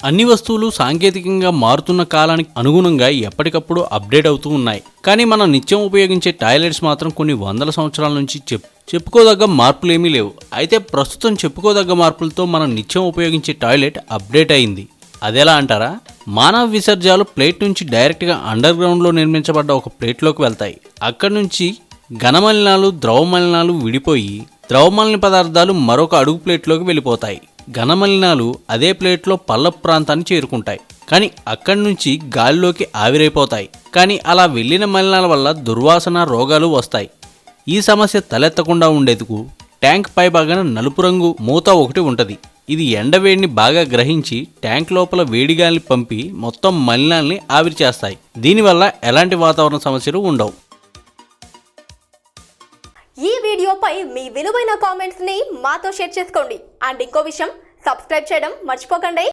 అన్ని వస్తువులు సాంకేతికంగా మారుతున్న కాలానికి అనుగుణంగా ఎప్పటికప్పుడు అప్డేట్ అవుతూ ఉన్నాయి. కానీ మనం నిత్యం ఉపయోగించే టాయిలెట్స్ మాత్రం కొన్ని వందల సంవత్సరాల నుంచి చెప్పుకోదగ్గ మార్పులేమీ లేవు. అయితే ప్రస్తుతం చెప్పుకోదగ్గ మార్పులతో మనం నిత్యం ఉపయోగించే టాయిలెట్ అప్డేట్ అయింది. అదెలా అంటారా? మానవ విసర్జాలు ప్లేట్ నుంచి డైరెక్ట్గా అండర్ గ్రౌండ్లో నిర్మించబడ్డ ఒక ప్లేట్లోకి వెళ్తాయి. అక్కడి నుంచి ఘనమలినాలు, ద్రవమలినాలు విడిపోయి ద్రవమలిన పదార్థాలు మరొక అడుగు ప్లేట్లోకి వెళ్ళిపోతాయి. ఘనమలినాలు అదే ప్లేట్లో పల్లపు ప్రాంతాన్ని చేరుకుంటాయి, కానీ అక్కడి నుంచి గాలిలోకి ఆవిరైపోతాయి. కానీ అలా వెళ్ళిన మలినాల వల్ల దుర్వాసన, రోగాలు వస్తాయి. ఈ సమస్య తలెత్తకుండా ఉండేందుకు ట్యాంక్ పై భాగాన నలుపు రంగు మూత ఒకటి ఉంటుంది. ఇది ఎండవేడిని బాగా గ్రహించి ట్యాంక్ లోపల వేడిగాలిని పంపి మొత్తం మలినాల్ని ఆవిరి చేస్తాయి. దీనివల్ల ఎలాంటి వాతావరణ సమస్యలు ఉండవు. ఈ వీడియోపై మీ విలువైన కామెంట్స్ ని మాతో షేర్ చేసుకోండి. అండ్ ఇంకో విషయం, సబ్స్క్రైబ్ చేయడం మర్చిపోకండి.